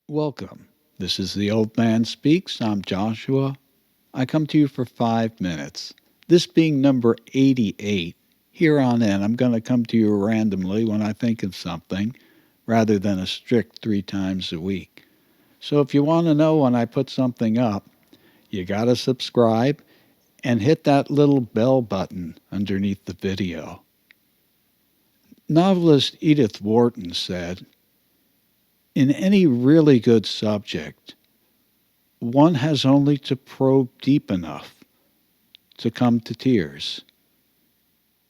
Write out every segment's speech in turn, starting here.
Welcome. This is the Old Man Speaks. I'm Joshua. I come to you for 5 minutes. This being number 88, here on in, I'm going to come to you randomly when I think of something rather than a strict 3 times a week. So if you want to know when I put something up, you got to subscribe and hit that little bell button underneath the video. Novelist Edith Wharton said, "In any really good subject, one has only to probe deep enough to come to tears."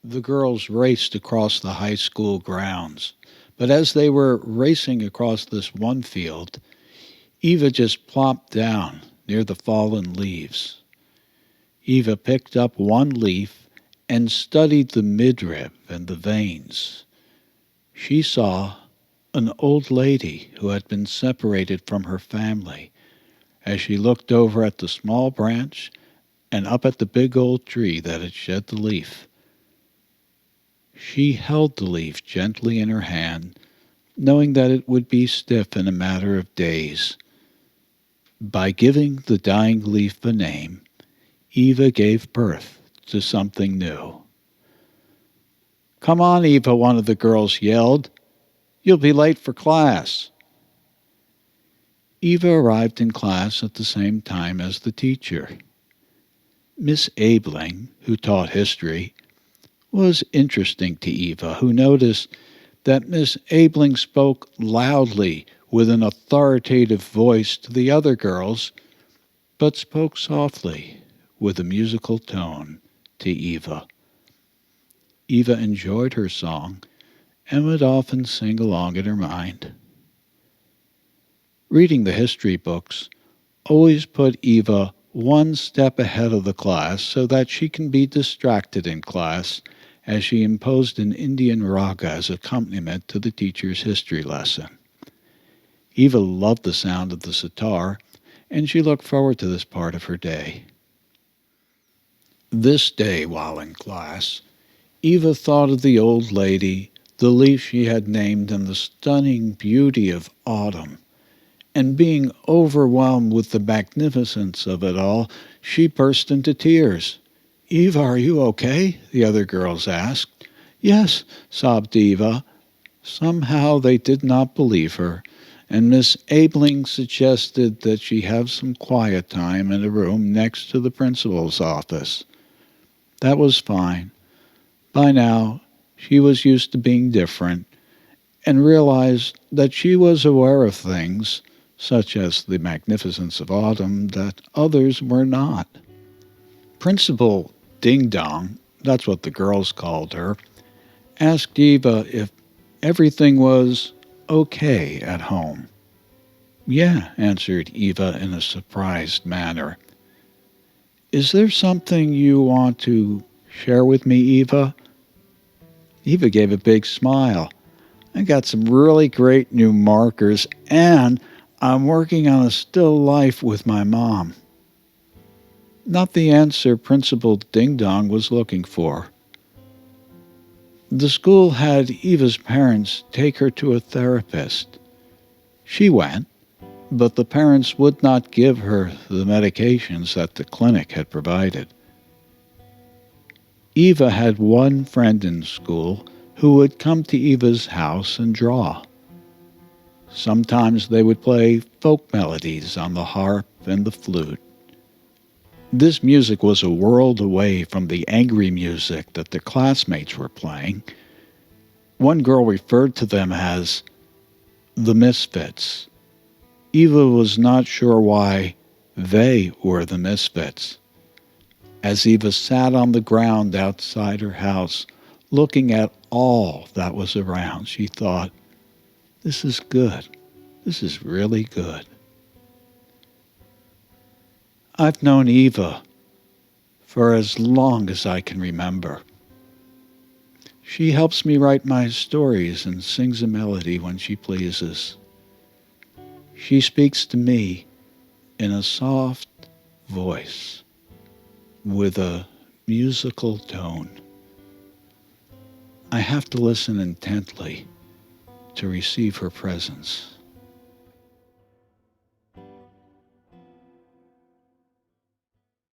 The girls raced across the high school grounds, but as they were racing across this one field, Eva just plopped down near the fallen leaves. Eva picked up one leaf and studied the midrib and the veins. She saw an old lady who had been separated from her family. As she looked over at the small branch and up at the big old tree that had shed the leaf, she held the leaf gently in her hand, knowing that it would be stiff in a matter of days. By giving the dying leaf a name, Eva gave birth to something new. "Come on, Eva," one of the girls yelled. "You'll be late for class." Eva arrived in class at the same time as the teacher. Miss Abeling, who taught history, was interesting to Eva, who noticed that Miss Abeling spoke loudly with an authoritative voice to the other girls, but spoke softly with a musical tone to Eva. Eva enjoyed her song and would often sing along in her mind. Reading the history books always put Eva one step ahead of the class so that she can be distracted in class as she imposed an Indian raga as accompaniment to the teacher's history lesson. Eva loved the sound of the sitar, and she looked forward to this part of her day. This day, while in class, Eva thought of the old lady, the leaf she had named, and the stunning beauty of autumn. And being overwhelmed with the magnificence of it all, she burst into tears. "Eva, are you okay?" the other girls asked. "Yes," sobbed Eva. Somehow they did not believe her, and Miss Abeling suggested that she have some quiet time in a room next to the principal's office. That was fine. By now, she was used to being different and realized that she was aware of things, such as the magnificence of autumn, that others were not. Principal Ding Dong, that's what the girls called her, asked Eva if everything was okay at home. "Yeah," answered Eva in a surprised manner. "Is there something you want to share with me, Eva?" Eva gave a big smile. "I got some really great new markers, and I'm working on a still life with my mom." Not the answer Principal Ding Dong was looking for. The school had Eva's parents take her to a therapist. She went, but the parents would not give her the medications that the clinic had provided. Eva had one friend in school who would come to Eva's house and draw. Sometimes they would play folk melodies on the harp and the flute. This music was a world away from the angry music that their classmates were playing. One girl referred to them as the Misfits. Eva was not sure why they were the misfits. As Eva sat on the ground outside her house, looking at all that was around, she thought, "This is good. This is really good." I've known Eva for as long as I can remember. She helps me write my stories and sings a melody when she pleases. She speaks to me in a soft voice with a musical tone. I have to listen intently to receive her presence.